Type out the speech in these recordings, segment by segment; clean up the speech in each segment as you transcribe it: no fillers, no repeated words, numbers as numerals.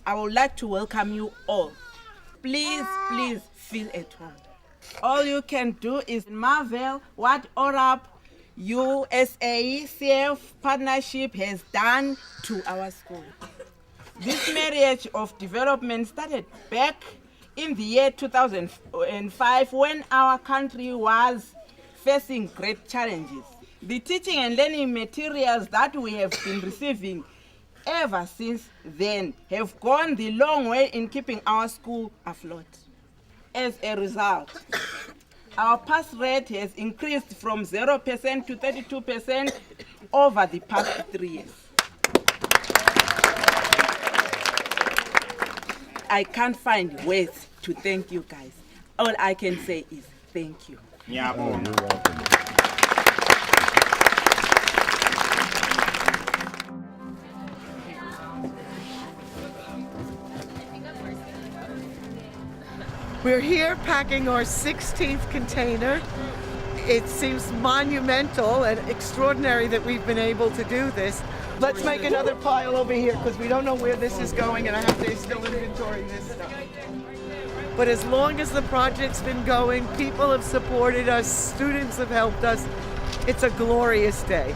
I would like to welcome you all. Please feel at home. All you can do is marvel what ORAP USACF partnership has done to our school. This marriage of development started back in the year 2005 when our country was facing great challenges. The teaching and learning materials that we have been receiving ever since then have gone the long way in keeping our school afloat. As a result, our pass rate has increased from 0% to 32% over the past 3 years. I can't find words to thank you guys. All I can say is thank you. Yeah. Oh, you're welcome. We're here packing our 16th container. It seems monumental and extraordinary that we've been able to do this. Let's make another pile over here because we don't know where this is going and I have to still inventory this stuff. But as long as the project's been going, people have supported us, students have helped us. It's a glorious day.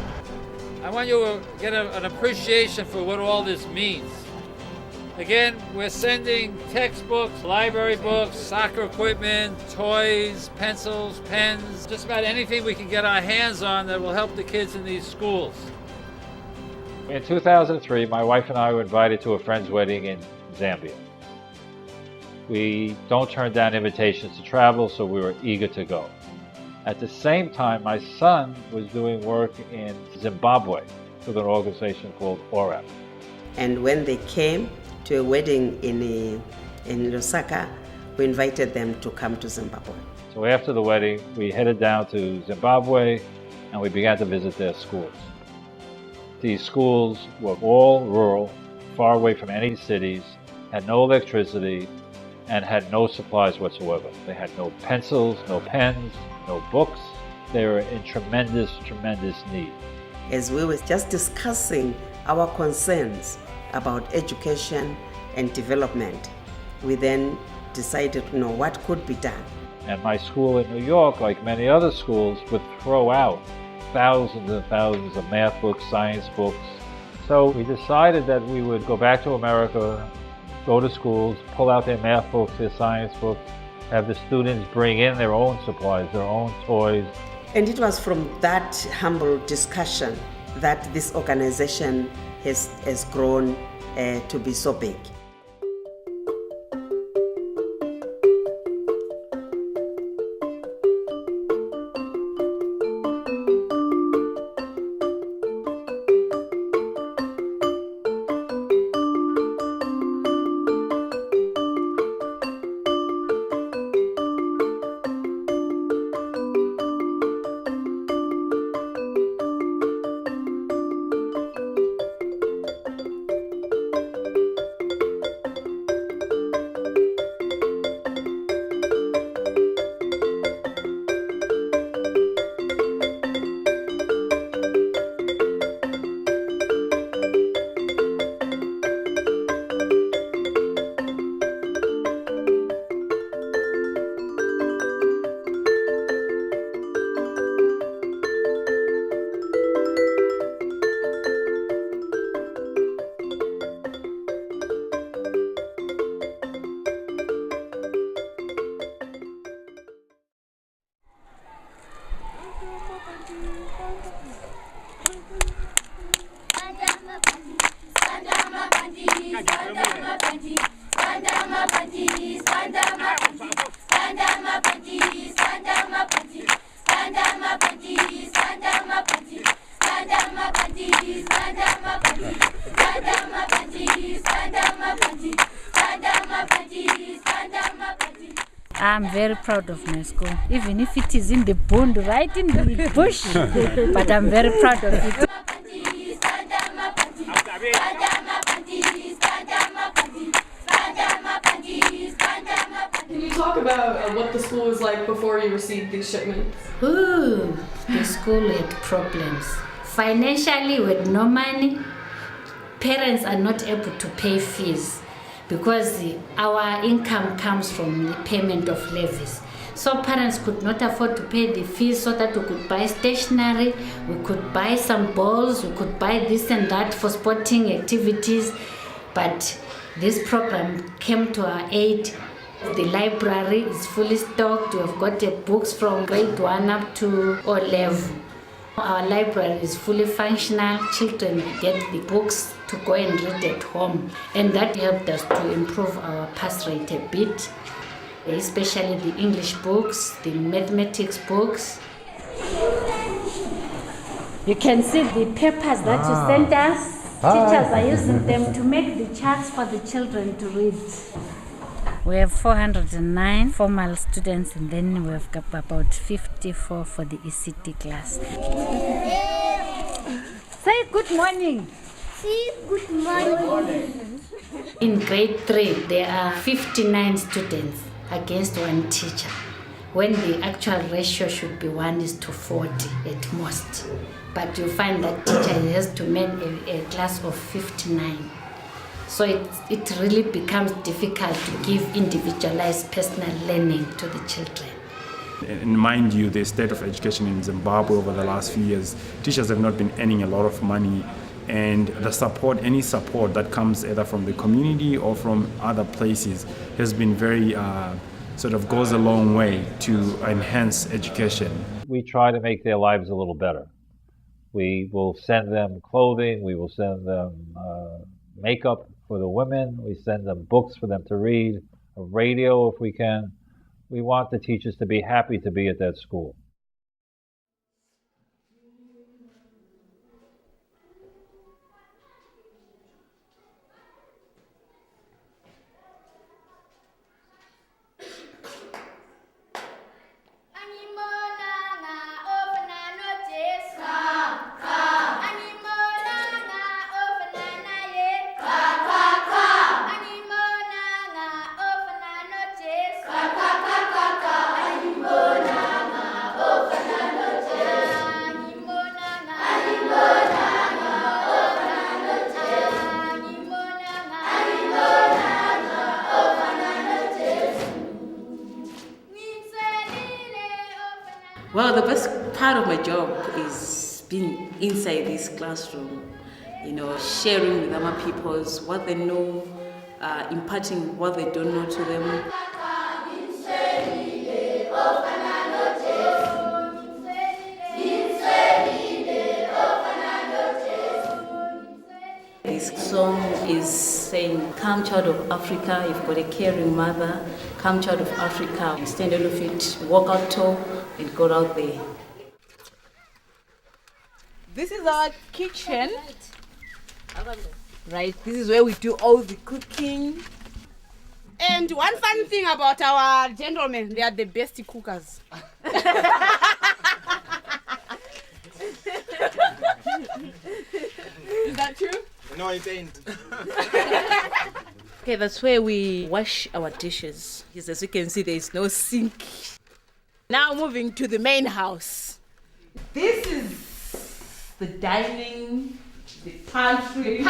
I want you to get an appreciation for what all this means. Again, we're sending textbooks, library books, soccer equipment, toys, pencils, pens, just about anything we can get our hands on that will help the kids in these schools. In 2003, my wife and I were invited to a friend's wedding in Zambia. We don't turn down invitations to travel, so we were eager to go. At the same time, my son was doing work in Zimbabwe with an organization called ORAP. And when they came to a wedding in Lusaka, we invited them to come to Zimbabwe. So after the wedding, we headed down to Zimbabwe and we began to visit their schools. These schools were all rural, far away from any cities, had no electricity, and had no supplies whatsoever. They had no pencils, no pens, no books. They were in tremendous need. As we were just discussing our concerns about education and development, we then decided to know what could be done. And my school in New York, like many other schools, would throw out thousands and thousands of math books, science books. So we decided that we would go back to America, go to schools, pull out their math books, their science books, have the students bring in their own supplies, their own toys. And it was from that humble discussion that this organization has grown to be so big. I'm very proud of my school, even if it is in the bund, right in the bush, but I'm very proud of it. Can you talk about what the school was like before you received these shipments? Ooh, the school had problems. Financially, with no money, parents are not able to pay fees. because our income comes from the payment of levies. So parents could not afford to pay the fees so that we could buy stationery, we could buy some balls, we could buy this and that for sporting activities. But this program came to our aid. The library is fully stocked. We have got books from grade 1 up to O level. Our library is fully functional. Children get the books to go and read at home. And that helped us to improve our pass rate a bit, especially the English books, the mathematics books. You can see the papers that you sent us. Teachers are using them to make the charts for the children to read. We have 409 formal students, and then we have got about 54 for the ECT class. Say good morning. Say good morning. In grade 3, there are 59 students against 1 teacher, when the actual ratio should be 1:40 at most. But you find that teacher has to manage a class of 59. So it really becomes difficult to give individualized personal learning to the children. And mind you, the state of education in Zimbabwe over the last few years, teachers have not been earning a lot of money, and the support, any support that comes either from the community or from other places, has been very goes a long way to enhance education. We try to make their lives a little better. We will send them clothing, we will send them makeup for the women, we send them books for them to read, a radio if we can. We want the teachers to be happy to be at that school. Well, the best part of my job is being inside this classroom, sharing with other people what they know, imparting what they don't know to them. This song is saying, "Come, child of Africa, you've got a caring mother. Come, child of Africa, stand on your feet, walk out tall, and go out there." This is our kitchen. Right, this is where we do all the cooking. And one fun thing about our gentlemen, they are the best cookers. Is that true? No, it ain't. Okay, that's where we wash our dishes. Yes, as you can see, there is no sink. Now moving to the main house. This is the dining, the pantry.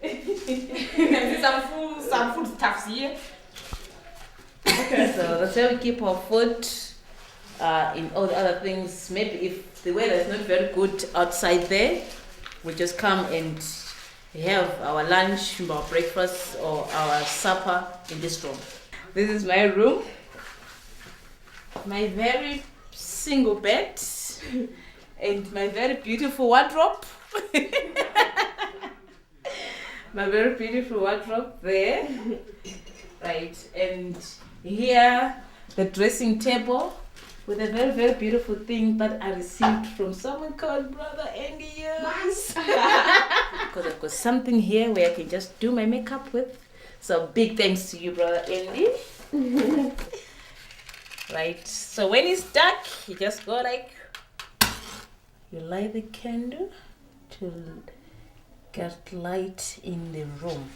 There's some food stuffs here. Okay. So that's where we keep our food. In all the other things, maybe if the weather is not very good outside there, we just come and have our lunch, our breakfast, or our supper in this room. This is my room. My very single bed and my very beautiful wardrobe. My very beautiful wardrobe there. Right, and here the dressing table with a very, very beautiful thing that I received from someone called Brother Andy. Yes. Because I've got something here where I can just do my makeup with. So big thanks to you, Brother Andy. Right, so when it's dark, you just go you light the candle to get light in the room.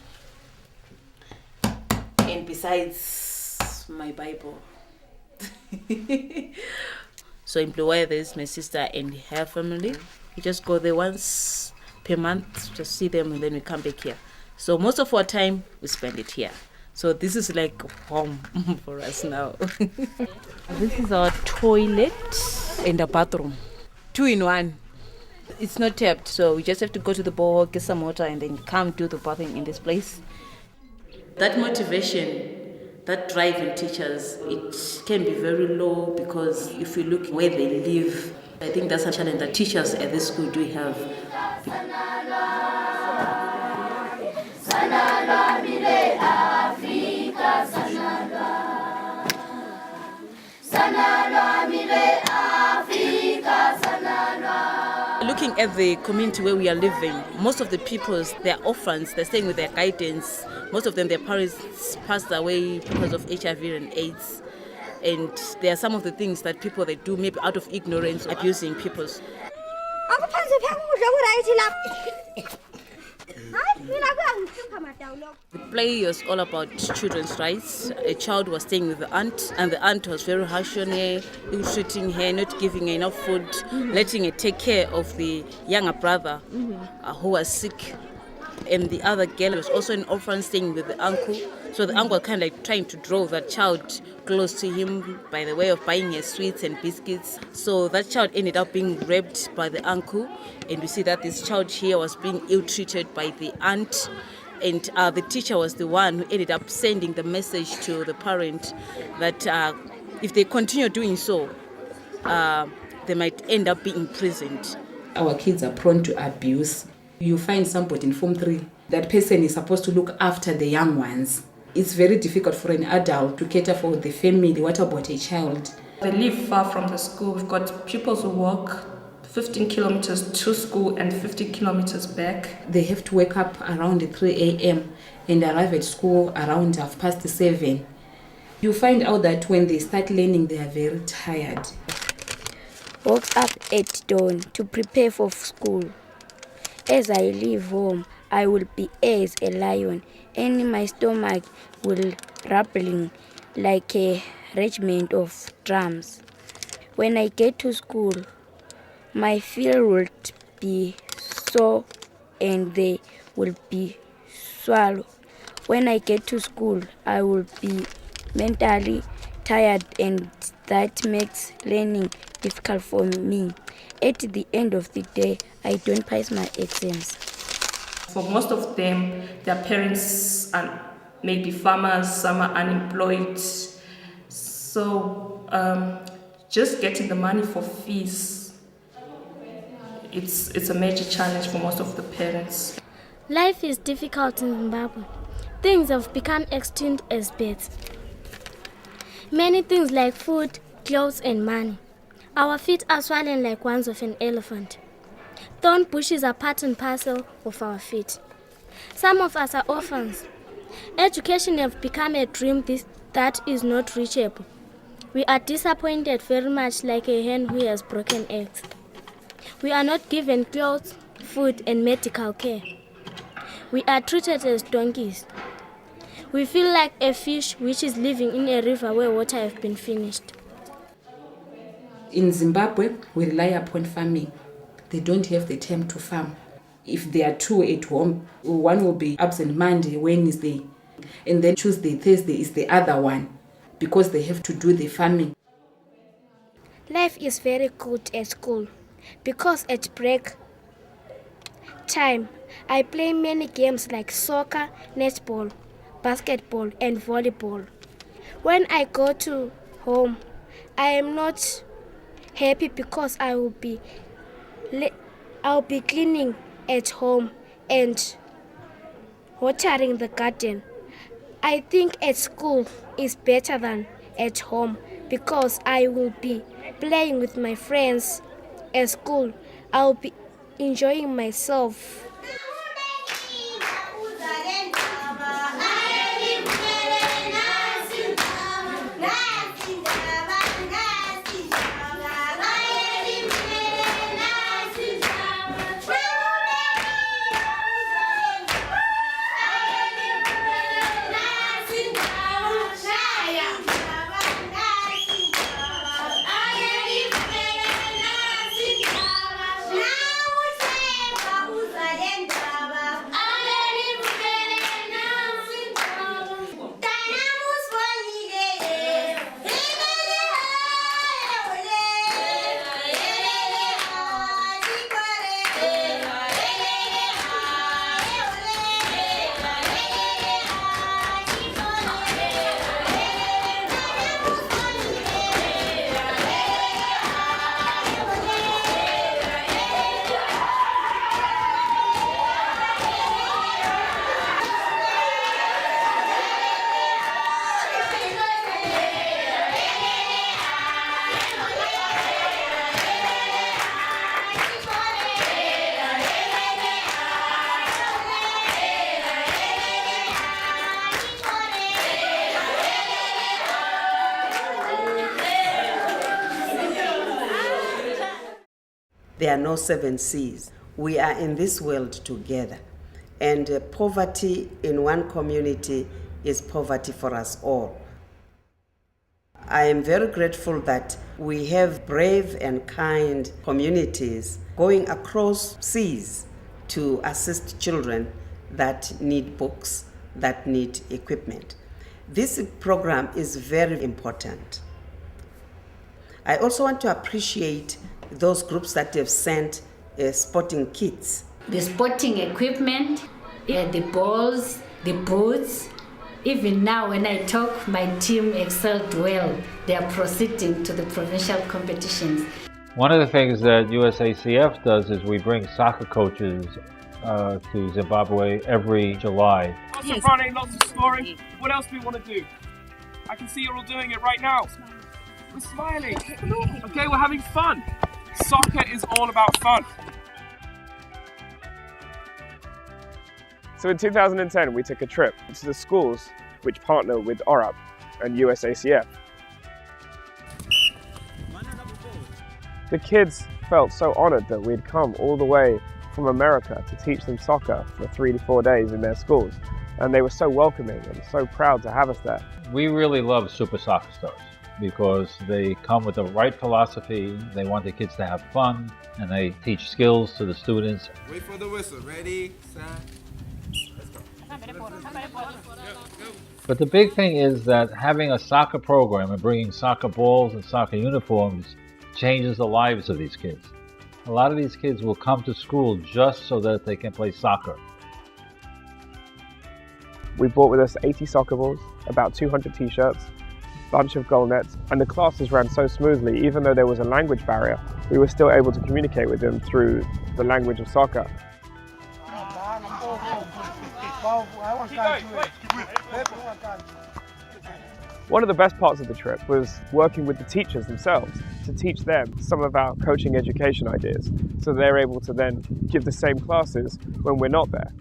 And besides my Bible. So in Bluewater, there's my sister and her family. We just go there once per month to see them, and then we come back here. So most of our time we spend it here. So this is like home for us now. This is our toilet and a bathroom. 2 in 1. It's not tapped, so we just have to go to the borehole, get some water, and then come do the bathing in this place. That motivation, that drive in teachers, it can be very low because if you look where they live, I think that's a challenge that teachers at this school do have. Looking at the community where we are living, most of the people, they're orphans, they're staying with their guidance. Most of them, their parents passed away because of HIV and AIDS. And there are some of the things that people they do maybe out of ignorance, abusing people. The play was all about children's rights. A child was staying with the aunt, and the aunt was very harsh on her, treating her, not giving her enough food, letting her take care of the younger brother who was sick. And the other girl was also an orphan staying with the uncle. So the uncle kind of like trying to draw that child close to him by the way of buying her sweets and biscuits. So that child ended up being raped by the uncle. And we see that this child here was being ill-treated by the aunt. And the teacher was the one who ended up sending the message to the parent that if they continue doing so, they might end up being imprisoned. Our kids are prone to abuse. You find somebody in Form 3, that person is supposed to look after the young ones. It's very difficult for an adult to cater for the family. What about a child? They live far from the school. We've got pupils who walk 15 kilometers to school and 50 kilometers back. They have to wake up around 3 a.m. and arrive at school around 7:30. You find out that when they start learning, they are very tired. Woke up at dawn to prepare for school. As I leave home, I will be as a lion, and my stomach will rumbling like a regiment of drums. When I get to school, my feet will be sore and they will be swallowed. When I get to school, I will be mentally tired, and that makes learning difficult for me. At the end of the day, I don't pass my exams. For most of them, their parents are maybe farmers, some are unemployed. So just getting the money for fees, it's a major challenge for most of the parents. Life is difficult in Zimbabwe. Things have become extinct as birds. Many things like food, clothes, and money. Our feet are swollen like ones of an elephant. Thorn bushes are part and parcel of our feet. Some of us are orphans. Education has become a dream that is not reachable. We are disappointed very much like a hen who has broken eggs. We are not given clothes, food, and medical care. We are treated as donkeys. We feel like a fish which is living in a river where water has been finished. In Zimbabwe, we rely upon farming. They don't have the time to farm. If there are two at home, one will be absent Monday, Wednesday, and then Tuesday, Thursday is the other one because they have to do the farming. Life is very good at school because at break time, I play many games like soccer, netball, basketball, and volleyball. When I go to home, I am not happy because I will be cleaning at home and watering the garden. I think at school is better than at home because I will be playing with my friends. At school, I will be enjoying myself. there are no 7 C's. We are in this world together. And poverty in one community is poverty for us all. I am very grateful that we have brave and kind communities going across seas to assist children that need books, that need equipment. This program is very important. I also want to appreciate those groups that have sent sporting kits. The sporting equipment, the balls, the boots. Even now when I talk, my team excelled well. They are proceeding to the provincial competitions. One of the things that USACF does is we bring soccer coaches to Zimbabwe every July. Lots of running, lots of scoring. What else do we want to do? I can see you're all doing it right now. We're smiling. Okay, we're having fun. Soccer is all about fun. So in 2010, we took a trip to the schools which partner with ORAP and USACF. The kids felt so honored that we'd come all the way from America to teach them soccer for 3 to 4 days in their schools. And they were so welcoming and so proud to have us there. We really love Super Soccer Stars because they come with the right philosophy. They want the kids to have fun and they teach skills to the students. Wait for the whistle. Ready, set. But the big thing is that having a soccer program and bringing soccer balls and soccer uniforms changes the lives of these kids. A lot of these kids will come to school just so that they can play soccer. We brought with us 80 soccer balls, about 200 t-shirts, a bunch of goal nets, and the classes ran so smoothly. Even though there was a language barrier, we were still able to communicate with them through the language of soccer. One of the best parts of the trip was working with the teachers themselves to teach them some of our coaching education ideas, so they're able to then give the same classes when we're not there.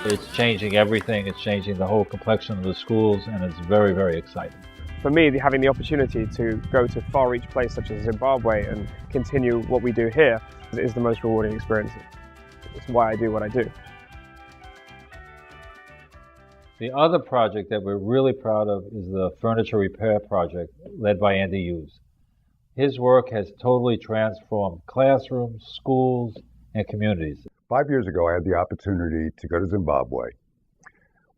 It's changing everything, it's changing the whole complexion of the schools, and it's very, very exciting. For me, having the opportunity to go to a far-reach place such as Zimbabwe and continue what we do here is the most rewarding experience. It's why I do what I do. The other project that we're really proud of is the furniture repair project led by Andy Hughes. His work has totally transformed classrooms, schools, and communities. 5 years ago, I had the opportunity to go to Zimbabwe.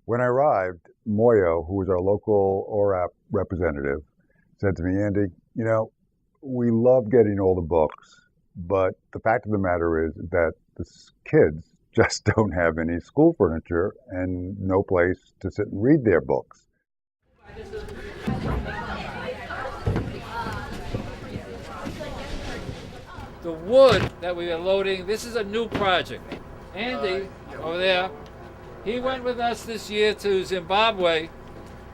When I arrived, Moyo, who was our local ORAP representative, said to me, Andy, you know, we love getting all the books, but the fact of the matter is that the kids just don't have any school furniture and no place to sit and read their books. The wood that we are loading, this is a new project. Andy, over there, he went with us this year to Zimbabwe,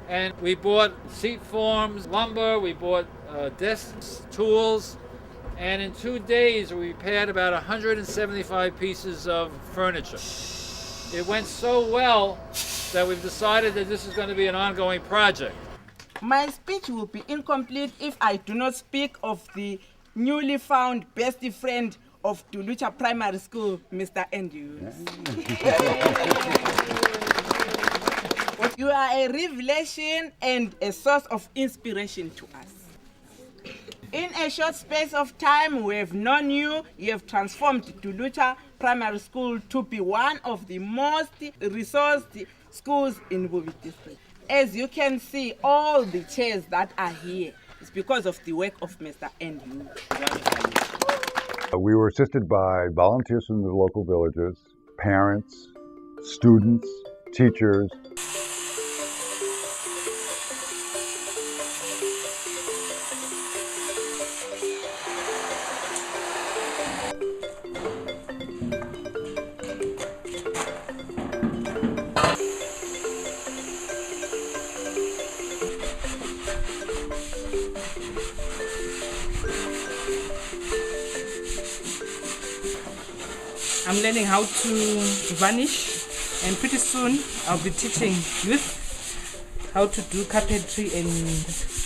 and we bought seat forms, lumber, we bought desks, tools, and in 2 days we repaired about 175 pieces of furniture. It went so well that we've decided that this is going to be an ongoing project. My speech will be incomplete if I do not speak of the newly found best friend of Dulucha Primary School, Mr. Andrews. You are a revelation and a source of inspiration to us. In a short space of time we have known you, you have transformed Dulucha Primary School to be one of the most resourced schools in Bubi district. As you can see, all the chairs that are here is because of the work of Mr. Andrew. We were assisted by volunteers from the local villages, parents, students, teachers. I'm learning how to varnish, and pretty soon I'll be teaching youth how to do carpentry and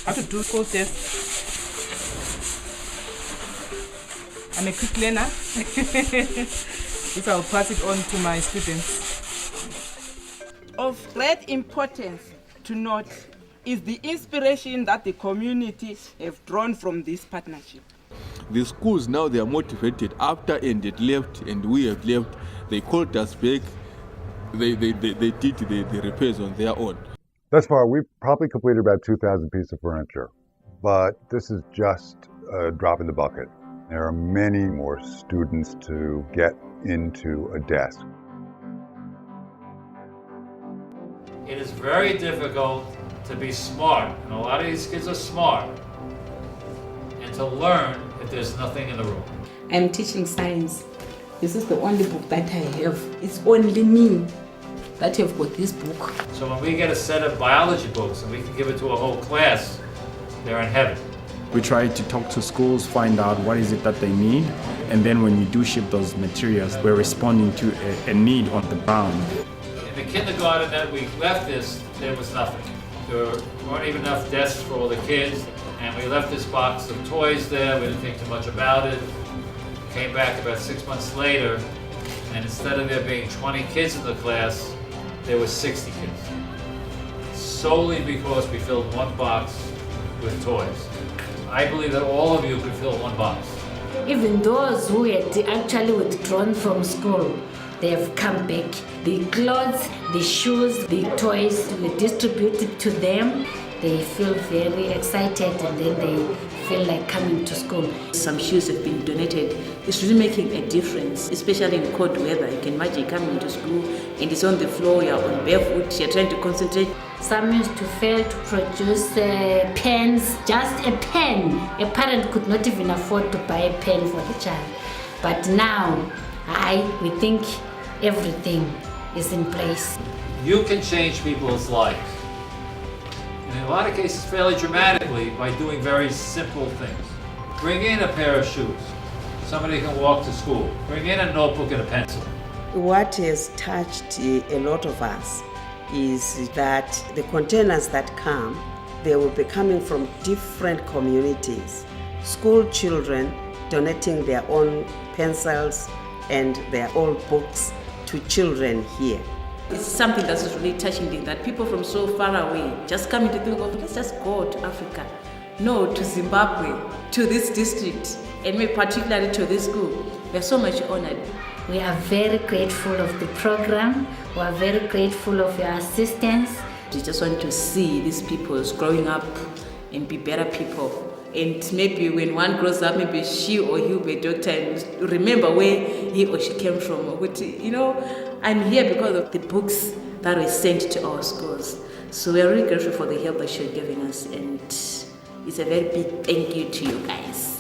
how to do school desks. I'm a quick learner. If I'll pass it on to my students. Of great importance to note is the inspiration that the community have drawn from this partnership. The schools now, they are motivated. After Ended left and we have left, they called us back. They did the repairs on their own. Thus far, we've probably completed about 2,000 pieces of furniture, but this is just a drop in the bucket. There are many more students to get into a desk. It is very difficult to be smart, and a lot of these kids are smart, and to learn that there's nothing in the room. I'm teaching science. This is the only book that I have. It's only me that have got this book. So when we get a set of biology books and we can give it to a whole class, they're in heaven. We try to talk to schools, find out what is it that they need, and then when we do ship those materials, we're responding to a need on the ground. In the kindergarten that we left this, there was nothing. There weren't even enough desks for all the kids, and we left this box of toys there. We didn't think too much about it. Came back about 6 months later, and instead of there being 20 kids in the class, there were 60 kids. Solely because we filled one box with toys. I believe that all of you could fill one box. Even those who had actually withdrawn from school, they have come back. The clothes, the shoes, the toys were distributed to them. They feel very excited and then they feel like coming to school. Some shoes have been donated. It's really making a difference, especially in cold weather. You can imagine coming to school and it's on the floor, you're on barefoot, you're trying to concentrate. Some used to fail to produce pens, just a pen. A parent could not even afford to buy a pen for the child. But now, we think everything is in place. You can change people's lives. And in a lot of cases, fairly dramatically by doing very simple things. Bring in a pair of shoes. Somebody can walk to school. Bring in a notebook and a pencil. What has touched a lot of us is that the containers that come, they will be coming from different communities. School children donating their own pencils and their old books to children here. It's something that's really touching, that people from so far away just coming to think of, let's just go to Africa. No, to Zimbabwe, to this district, and maybe particularly to this school. We're so much honored. We are very grateful of the program. We are very grateful of your assistance. We just want to see these people growing up and be better people. And maybe when one grows up, maybe she or he will be a doctor and remember where he or she came from. But, I'm here because of the books that were sent to our schools. So we are really grateful for the help that you're giving us. And it's a very big thank you to you guys.